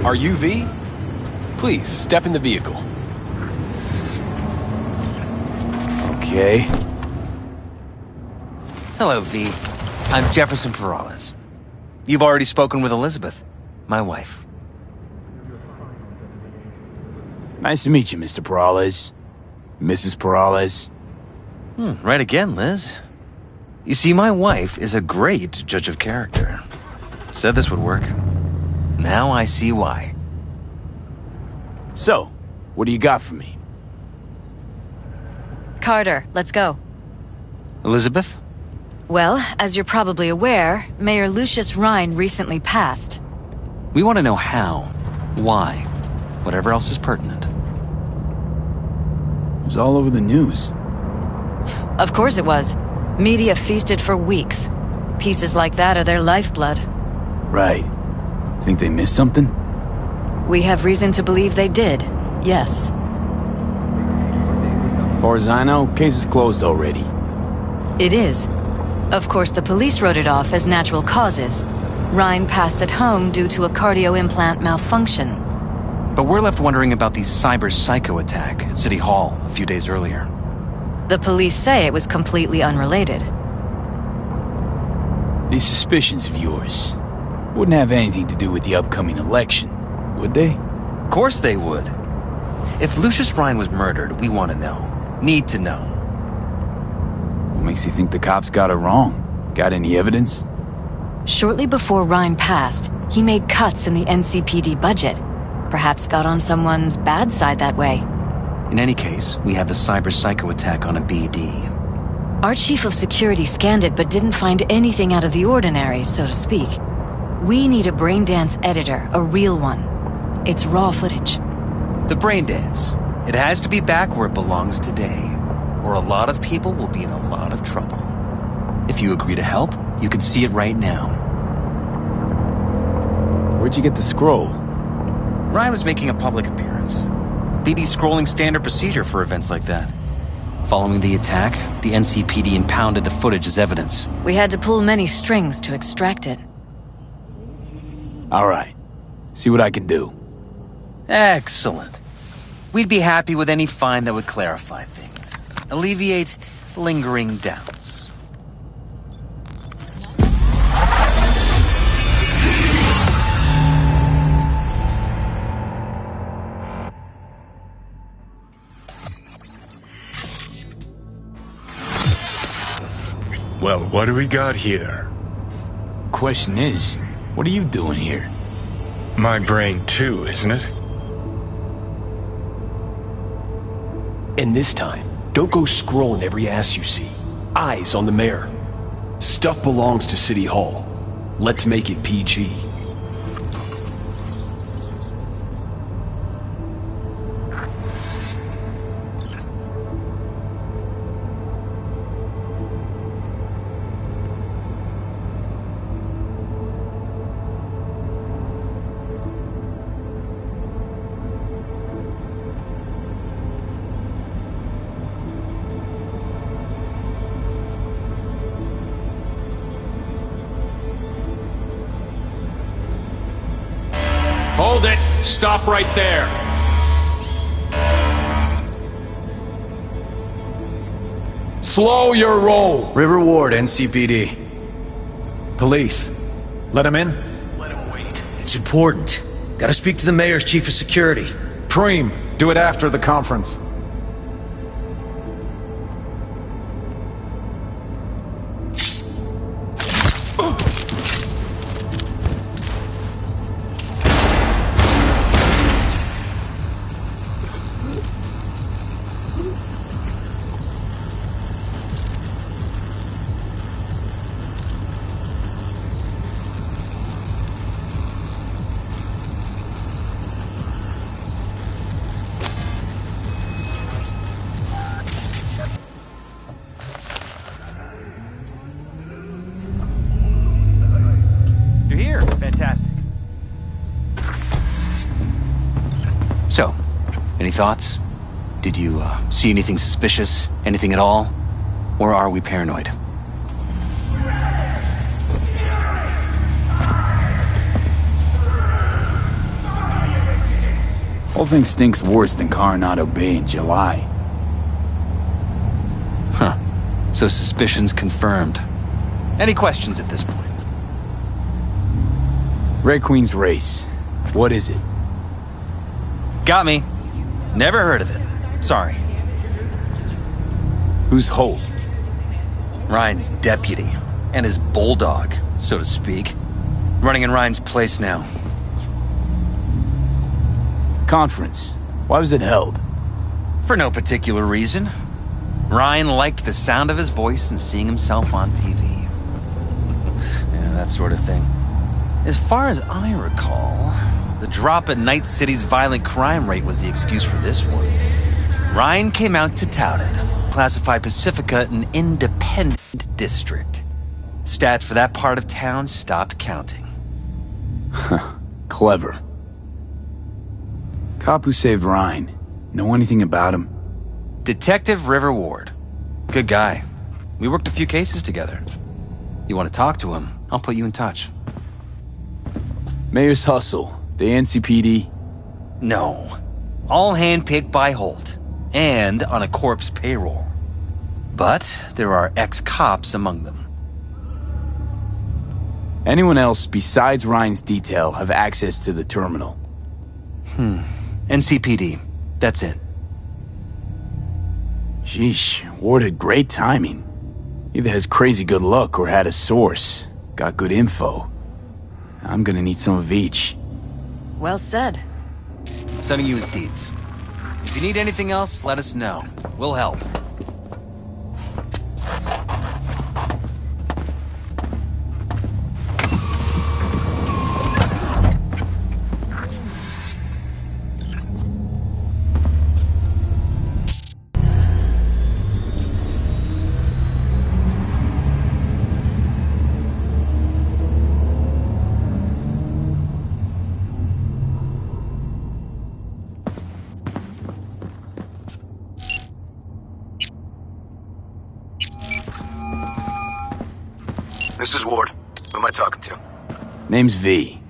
Are you V? Please, step in the vehicle. Okay. Hello, V. I'm Jefferson Peralez. You've already spoken with Elizabeth, my wife. Nice to meet you, Mr. Peralez. Mrs. Peralez. Right again, Liz. You see, my wife is a great judge of character. Said this would work. Now I see why. So, what do you got for me? Carter, let's go. Elizabeth? Well, as you're probably aware, Mayor Lucius Rhine recently passed. We want to know how, why, whatever else is pertinent. It was all over the news. Of course it was. Media feasted for weeks. Pieces like that are their lifeblood. Right. Think they missed something? We have reason to believe they did, yes. As far as I know, case is closed already. It is. Of course, the police wrote it off as natural causes. Rhine passed at home due to a cardio implant malfunction. But we're left wondering about the cyber psycho attack at City Hall a few days earlier. The police say it was completely unrelated. These suspicions of yours wouldn't have anything to do with the upcoming election, would they? Of course they would. If Lucius Rhine was murdered, we want to know. Need to know. What makes you think the cops got it wrong? Got any evidence? Shortly before Rhine passed, he made cuts in the NCPD budget. Perhaps got on someone's bad side that way. In any case, we have the cyber psycho attack on a BD. Our chief of security scanned it but didn't find anything out of the ordinary, so to speak. We need a braindance editor, a real one. It's raw footage. The brain dance. It has to be back where it belongs today, or a lot of people will be in a lot of trouble. If you agree to help, you can see it right now. Where'd you get the scroll? Ryan was making a public appearance. BD scrolling standard procedure for events like that. Following the attack, the NCPD impounded the footage as evidence. We had to pull many strings to extract it. All right. See what I can do. Excellent. We'd be happy with any find that would clarify things. Alleviate lingering doubts. Well, what do we got here? Question is, what are you doing here? My brain too, isn't it? And this time, don't go scrolling every ass you see. Eyes on the mayor. Stuff belongs to City Hall. Let's make it PG. Hold it! Stop right there! Slow your roll! River Ward, NCPD. Police. Let him in? Let him wait. It's important. Gotta speak to the mayor's chief of security. Preem, do it after the conference. You're here. Fantastic. So, any thoughts? Did you see anything suspicious? Anything at all? Or are we paranoid? Whole thing stinks worse than Coronado Bay in July. Huh. So suspicions confirmed. Any questions at this point? Red Queen's race. What is it? Got me. Never heard of it. Sorry. Who's Holt? Ryan's deputy. And his bulldog, so to speak. Running in Ryan's place now. Conference. Why was it held? For no particular reason. Ryan liked the sound of his voice and seeing himself on TV. Yeah, that sort of thing. As far as I recall, the drop in Night City's violent crime rate was the excuse for this one. Ryan came out to tout it, classify Pacifica an independent district. Stats for that part of town stopped counting. Clever. Cop who saved Ryan. Know anything about him? Detective River Ward. Good guy. We worked a few cases together. You want to talk to him? I'll put you in touch. Mayor's hustle. The NCPD? No. All handpicked by Holt. And on a corpse payroll. But there are ex-cops among them. Anyone else besides Ryan's detail have access to the terminal? NCPD. That's it. Sheesh, Ward had great timing. Either has crazy good luck or had a source. Got good info. I'm gonna need some of each. Well said. Sending you his deeds. If you need anything else, let us know. We'll help. This is Ward. Who am I talking to? Name's V.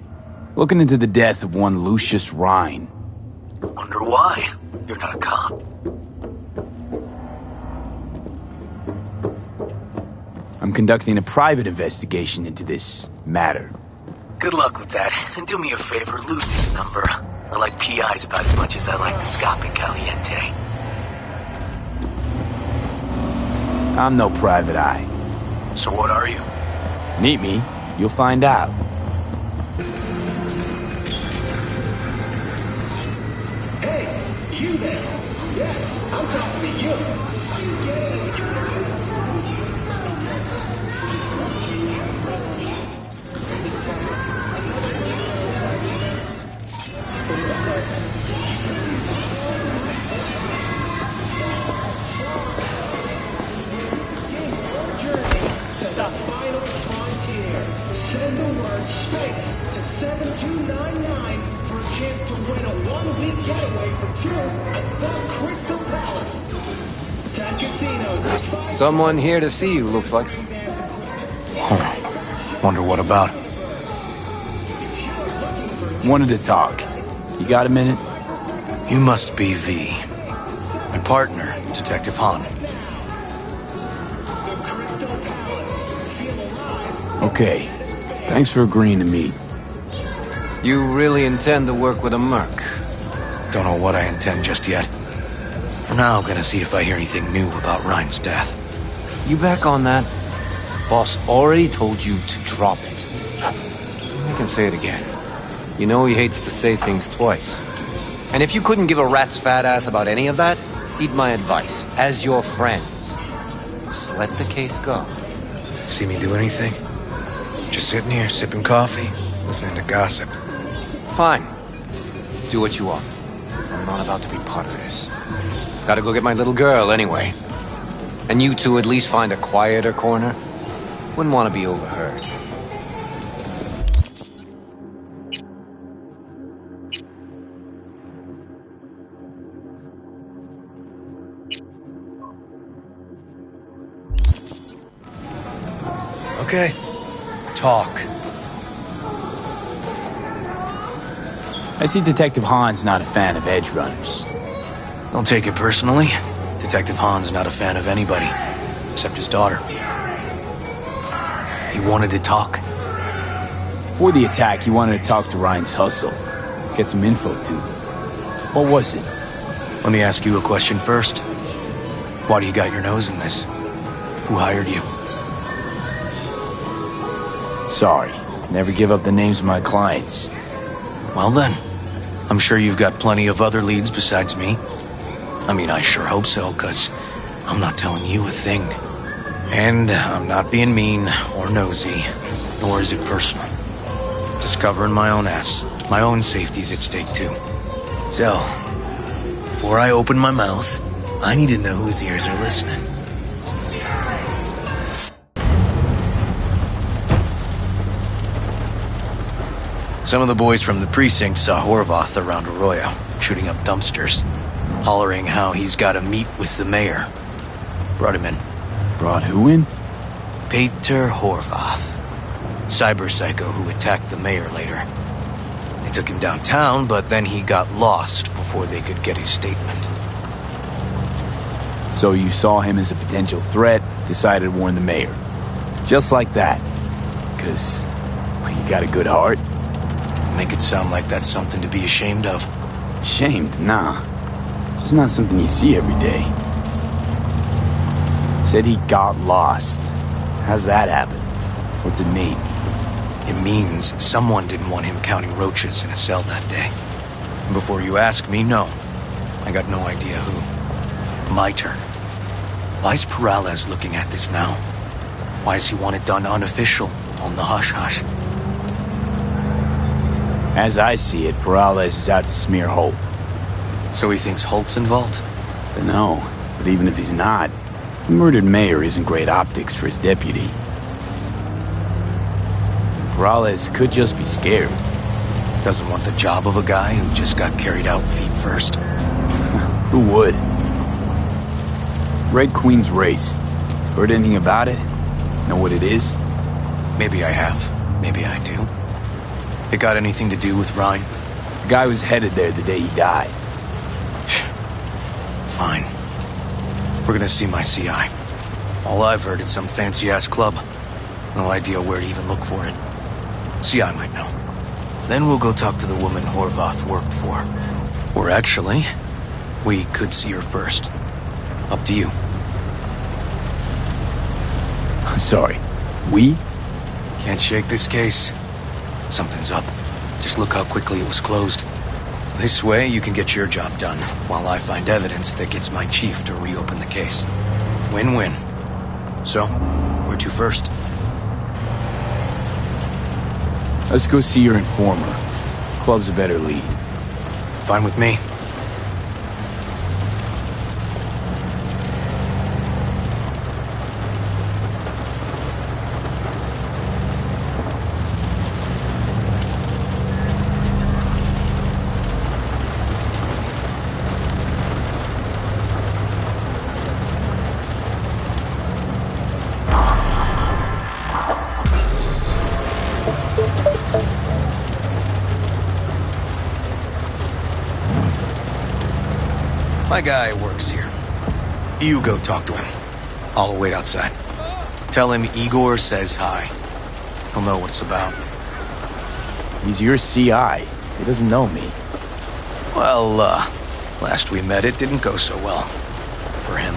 Looking into the death of one Lucius Rhine. Wonder why? You're not a cop. I'm conducting a private investigation into this matter. Good luck with that. And do me a favor, lose this number. I like PIs about as much as I like the Scopping Caliente. I'm no private eye. So what are you? Meet me, you'll find out. Hey, you there? Yes, I'm talking to you. The final frontier. Send the word SPACE to 7299 for a chance to win a one-week getaway for two at the Crystal Palace. Tag Casinos. Someone here to see you, looks like. Wonder what about? Wanted to talk. You got a minute? You must be V. My partner, Detective Han. Okay. Thanks for agreeing to meet. You really intend to work with a merc? Don't know what I intend just yet. For now, I'm gonna see if I hear anything new about Ryan's death. You back on that? Boss already told you to drop it. I can say it again. You know he hates to say things twice. And if you couldn't give a rat's fat ass about any of that, heed my advice, as your friend. Just let the case go. See me do anything? Just sitting here, sipping coffee, listening to gossip. Fine. Do what you want. I'm not about to be part of this. Gotta go get my little girl anyway. And you two at least find a quieter corner. Wouldn't want to be overheard. Okay. Talk. I see Detective Hahn's not a fan of edge runners. Don't take it personally. Detective Hahn's not a fan of anybody, except his daughter. He wanted to talk. Before the attack, he wanted to talk to Ryan's hustle. Get some info, too. What was it? Let me ask you a question first. Why do you got your nose in this? Who hired you? Sorry. Never give up the names of my clients. Well then, I'm sure you've got plenty of other leads besides me. I mean, I sure hope so, because I'm not telling you a thing. And I'm not being mean or nosy, nor is it personal. Just covering my own ass. My own safety's at stake, too. So, before I open my mouth, I need to know whose ears are listening. Some of the boys from the precinct saw Horvath around Arroyo, shooting up dumpsters, hollering how he's got to meet with the mayor. Brought him in. Brought who in? Peter Horvath. Cyber psycho who attacked the mayor later. They took him downtown, but then he got lost before they could get his statement. So you saw him as a potential threat, decided to warn the mayor. Just like that. 'Cause you got a good heart. Make it sound like that's something to be ashamed of. Ashamed? Nah. Just not something you see every day. Said he got lost. How's that happen? What's it mean? It means someone didn't want him counting roaches in a cell that day. And before you ask me, no. I got no idea who. My turn. Why's Peralez looking at this now? Why does he want it done unofficial, on the hush-hush? As I see it, Peralez is out to smear Holt. So he thinks Holt's involved? No, but even if he's not, the murdered mayor isn't great optics for his deputy. Peralez could just be scared. Doesn't want the job of a guy who just got carried out feet first. Who would? Red Queen's race. Heard anything about it? Know what it is? Maybe I have. Maybe I do. It got anything to do with Ryan? The guy was headed there the day he died. Fine. We're gonna see my CI. All I've heard is some fancy-ass club. No idea where to even look for it. CI might know. Then we'll go talk to the woman Horvath worked for. Or actually, we could see her first. Up to you. Sorry. We? Can't shake this case. Something's up. Just look how quickly it was closed. This way, you can get your job done, while I find evidence that gets my chief to reopen the case. Win-win. So, where to first? Let's go see your informer. Club's a better lead. Fine with me. My guy works here. You go talk to him. I'll wait outside. Tell him Igor says hi. He'll know what it's about. He's your CI. He doesn't know me. Well, last we met it didn't go so well. For him.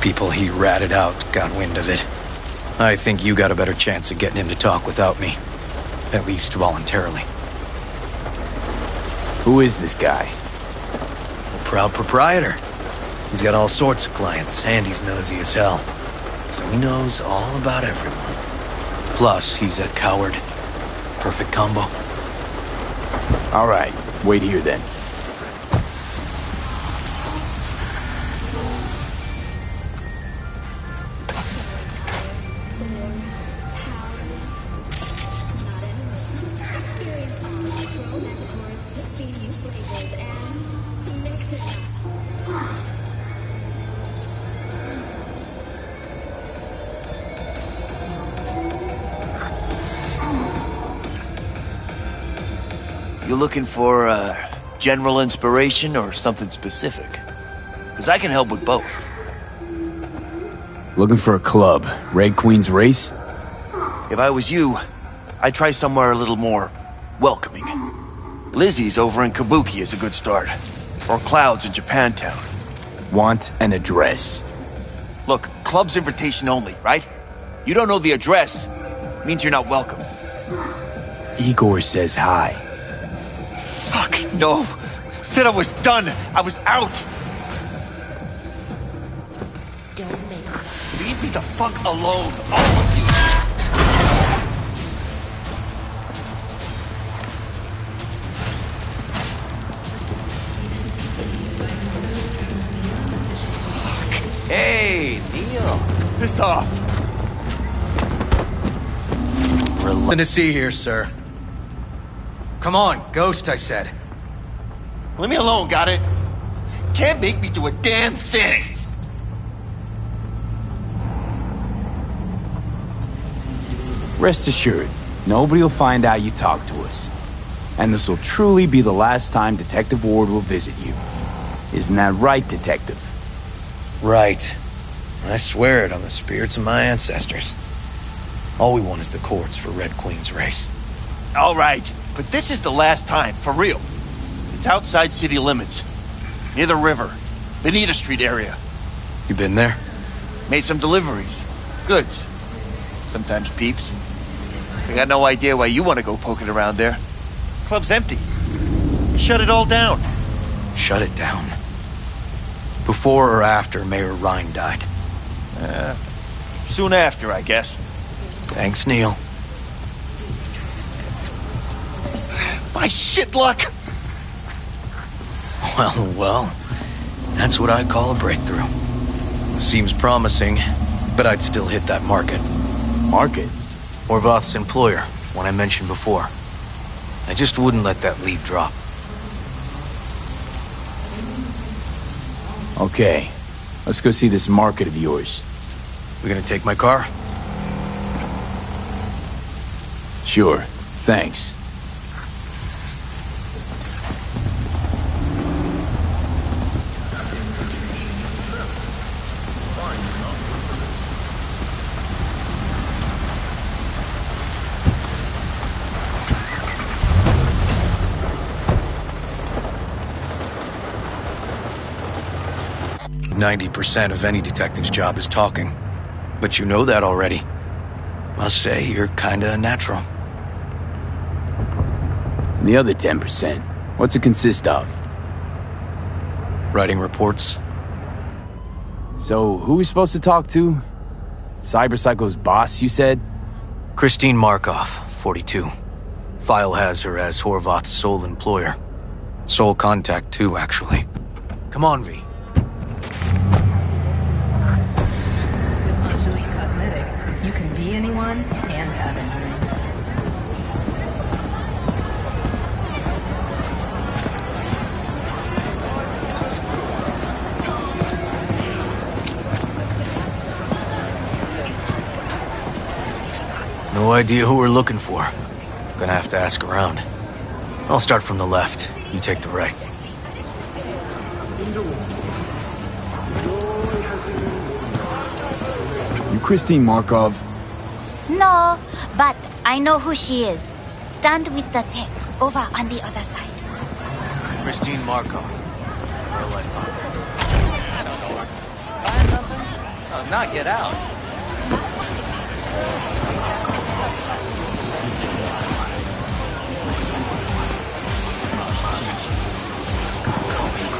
People he ratted out got wind of it. I think you got a better chance of getting him to talk without me. At least voluntarily. Who is this guy? Proud proprietor. He's got all sorts of clients, and he's nosy as hell. So he knows all about everyone. Plus, he's a coward. Perfect combo. All right, wait here then. You looking for, general inspiration or something specific? Because I can help with both. Looking for a club. Red Queen's Race? If I was you, I'd try somewhere a little more welcoming. Lizzie's over in Kabuki is a good start. Or Cloud's in Japantown. Want an address. Look, club's invitation only, right? You don't know the address, means you're not welcome. Igor says hi. Fuck, no. Said I was done. I was out. Leave me the fuck alone, all of you. Hey, Neil. Piss off. Nothing to see here, sir. Come on, Ghost, I said. Leave me alone, got it? Can't make me do a damn thing. Rest assured, nobody will find out you talk to us. And this will truly be the last time Detective Ward will visit you. Isn't that right, Detective? Right. I swear it on the spirits of my ancestors. All we want is the courts for Red Queen's Race. All right, but this is the last time, for real. It's outside city limits. Near the river. Benita Street area. You been there? Made some deliveries. Goods. Sometimes peeps. I got no idea why you want to go poking around there. Club's empty. Shut it all down. Shut it down. Before or after Mayor Rhine died? Soon after, I guess. Thanks, Neil. My shit luck! Well, that's what I call a breakthrough. Seems promising, but I'd still hit that market. Market? Horvath's employer, one I mentioned before. I just wouldn't let that lead drop. Okay, let's go see this market of yours. We gonna take my car? Sure, thanks. %90 of any detective's job is talking. But you know that already. Must say, you're kinda a natural. And the other 10%, what's it consist of? Writing reports. So, who are we supposed to talk to? Cyberpsycho's boss, you said? Christine Markov, 42. File has her as Horvath's sole employer. Sole contact, too, actually. Come on, V. You can be anyone and have anything. No idea who we're looking for. Gonna have to ask around. I'll start from the left. You take the right. You Christine Markov? No, but I know who she is. Stand with the tech, over on the other side. Christine Markov. Where will I find her? I don't know her. Find something? Oh, not get out.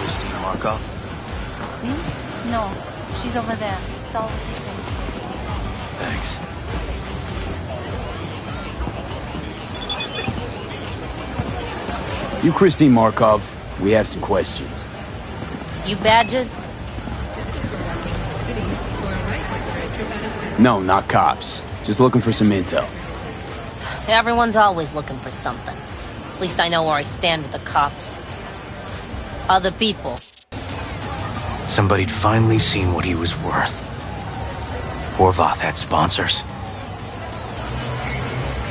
Christine Markov? No, she's over there. Stall with the tech. Thanks. You Christine Markov, we have some questions. You badges? No, not cops. Just looking for some intel. Everyone's always looking for something. At least I know where I stand with the cops. Other people. Somebody'd finally seen what he was worth. Horvath had sponsors.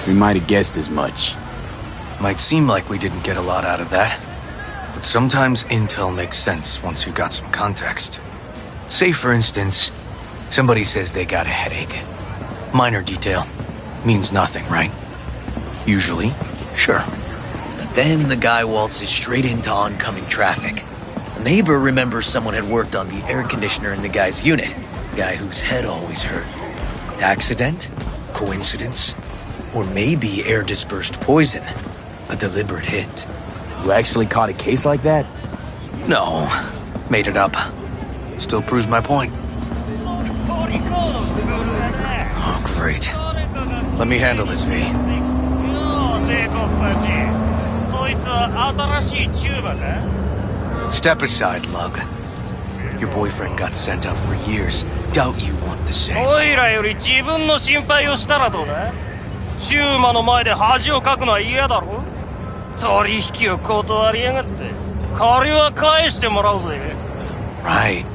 We might have guessed as much. Might seem like we didn't get a lot out of that, but sometimes intel makes sense once you got some context. Say, for instance, somebody says they got a headache. Minor detail. Means nothing, right? Usually, sure. But then the guy waltzes straight into oncoming traffic. A neighbor remembers someone had worked on the air conditioner in the guy's unit. Guy whose head always hurt. Accident? Coincidence? Or maybe air-dispersed poison. A deliberate hit. You actually caught a case like that? No. Made it up. Still proves my point. Oh, great. Let me handle this, V. Step aside, Lug. Your boyfriend got sent up for years. Doubt you want the same. おいらより自分の心配をしたらどうだ？シューマの前で恥をかくのは嫌だろ？取引を断りやがって。借りは返してもらうぜ。Right.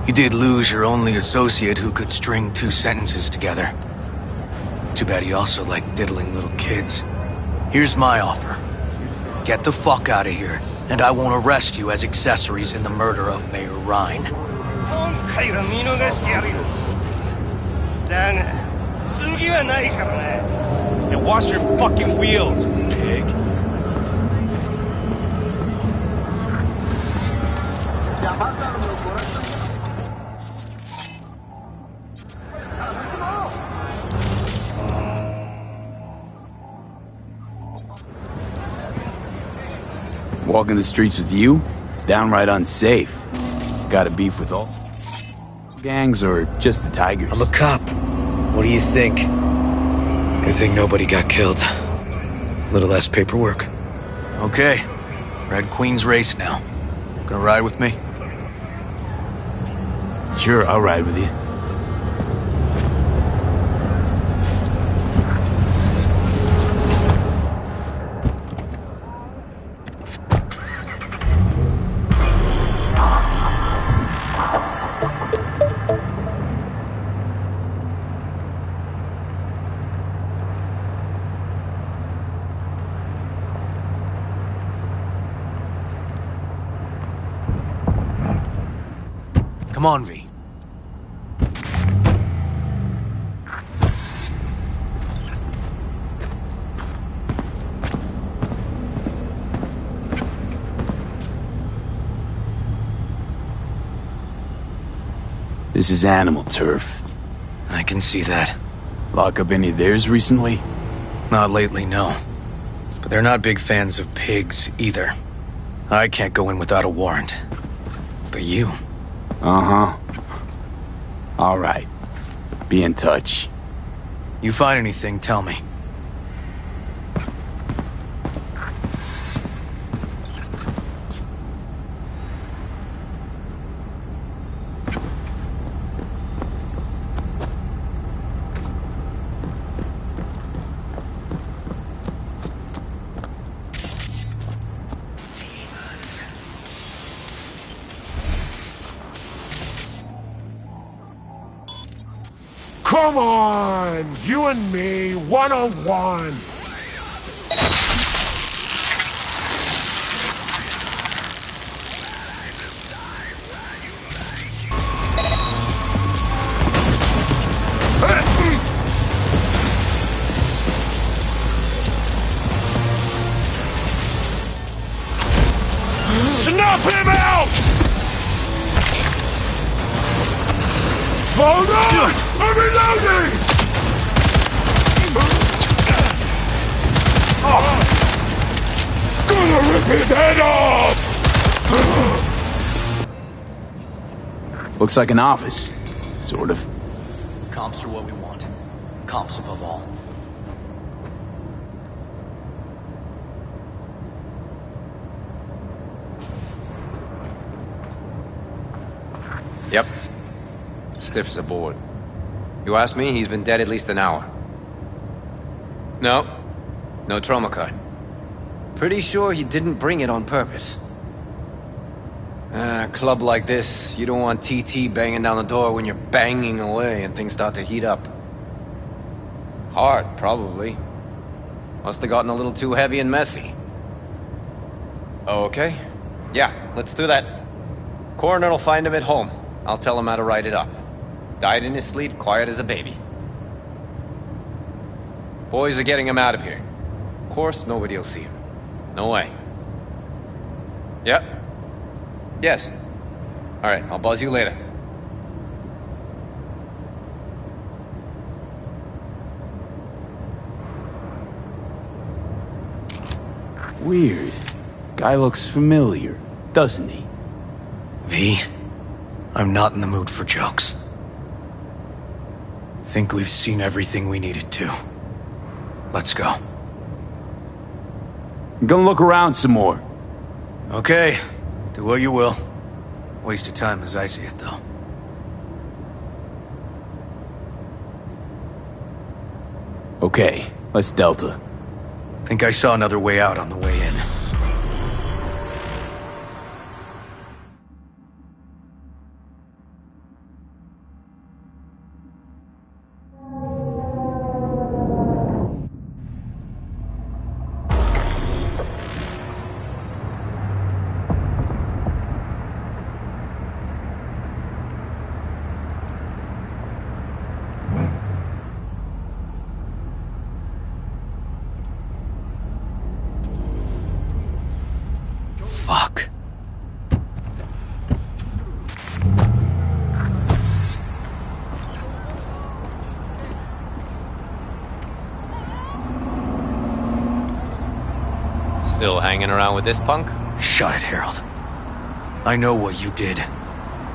You did lose your only associate who could string 2 sentences together. Too bad he also liked diddling little kids. Here's my offer. Get the fuck out of here, and I won't arrest you as accessories in the murder of Mayor Ryan. 今回は見逃してやるよ。だが、次はないからな。And wash your fucking wheels, pig. Walking the streets with you? Downright unsafe. Got a beef with all gangs or just the Tigers? I'm a cop. What do you think? Good thing nobody got killed. Little less paperwork. Okay. Red Queen's race now. Gonna ride with me? Sure, I'll ride with you. Come on, V. This is animal turf. I can see that. Lock up any of theirs recently? Not lately, no. But they're not big fans of pigs, either. I can't go in without a warrant. But you... Uh-huh. All right. Be in touch. You find anything, tell me. Come on! You and me, one-on-one! Snuff him out! Hold on! I'm reloading! Gonna rip his head off! Looks like an office. Sort of. Comps are what we want. Comps above all. Yep. Stiff as a board. You ask me, he's been dead at least an hour. No trauma card. Pretty sure he didn't bring it on purpose. A club like this, you don't want TT banging down the door when you're banging away and things start to heat up. Hard, probably. Must have gotten a little too heavy and messy. Okay. Yeah, let's do that. Coroner will find him at home. I'll tell him how to write it up. Died in his sleep, quiet as a baby. Boys are getting him out of here. Of course, nobody will see him. No way. Yep. Yes. Alright, I'll buzz you later. Weird. Guy looks familiar, doesn't he? V, I'm not in the mood for jokes. Think we've seen everything we needed to. Let's go. I'm gonna look around some more. Okay, do what you will. Waste of time as I see it, though. Okay, let's Delta. Think I saw another way out on the way in. Fuck. Still hanging around with this punk? Shut it, Harold. I know what you did.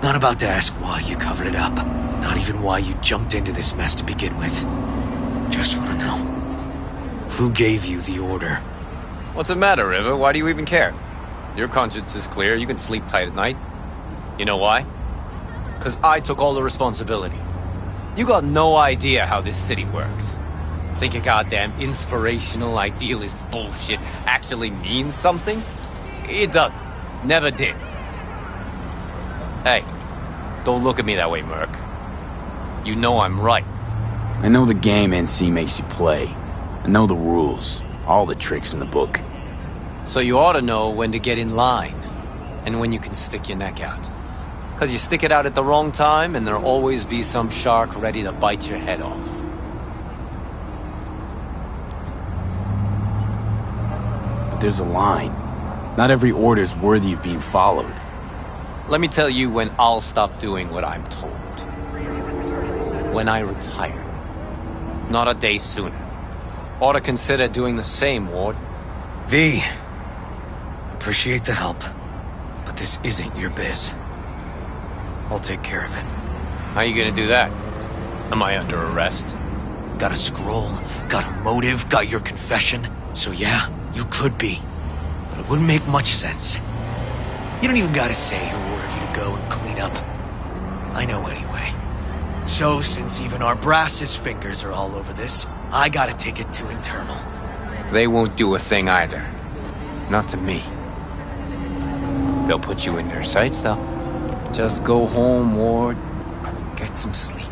Not about to ask why you covered it up. Not even why you jumped into this mess to begin with. Just want to know. Who gave you the order? What's the matter, River? Why do you even care? Your conscience is clear. You can sleep tight at night. You know why? Because I took all the responsibility. You got no idea how this city works. Think your goddamn inspirational, idealist bullshit actually means something? It doesn't. Never did. Hey, don't look at me that way, Merc. You know I'm right. I know the game NC makes you play. I know the rules. All the tricks in the book. So you ought to know when to get in line, and when you can stick your neck out. Because you stick it out at the wrong time, and there'll always be some shark ready to bite your head off. But there's a line. Not every order's worthy of being followed. Let me tell you when I'll stop doing what I'm told. When I retire. Not a day sooner. Ought to consider doing the same, Ward. V, appreciate the help, but this isn't your biz. I'll take care of it. How you gonna do that? Am I under arrest? Got a scroll, got a motive, got your confession. So yeah, you could be. But it wouldn't make much sense. You don't even gotta say who ordered you to go and clean up. I know anyway. So, since even our brass's fingers are all over this, I gotta take it to internal. They won't do a thing either. Not to me. They'll put you in their sights, though. Just go home, Ward. Get some sleep.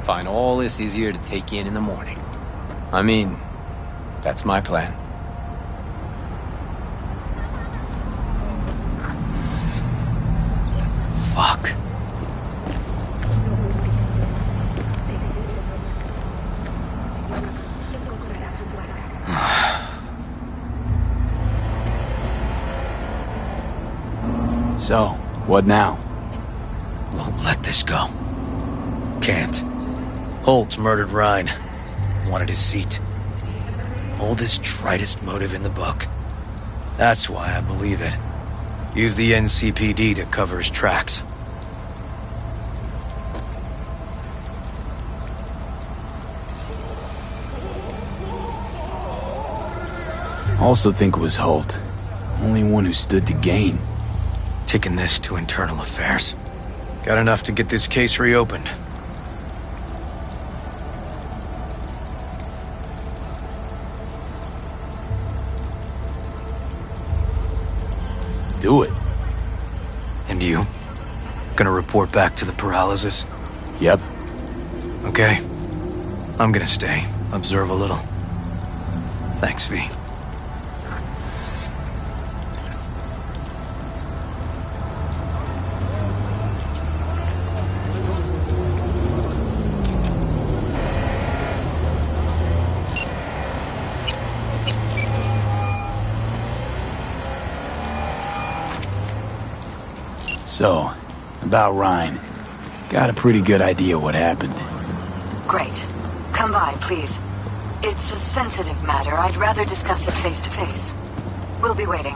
Find all this easier to take in the morning. I mean, that's my plan. Fuck. So, what now? Won't let this go. Can't. Holt murdered Ryan. Wanted his seat. Oldest, tritest motive in the book. That's why I believe it. Use the NCPD to cover his tracks. Also think it was Holt. Only one who stood to gain. Taking this to internal affairs. Got enough to get this case reopened. Do it. And you? Gonna report back to the paralysis? Yep. Okay. I'm gonna stay. Observe a little. Thanks, V. So, about Ryan. Got a pretty good idea what happened. Great. Come by, please. It's a sensitive matter. I'd rather discuss it face to face. We'll be waiting.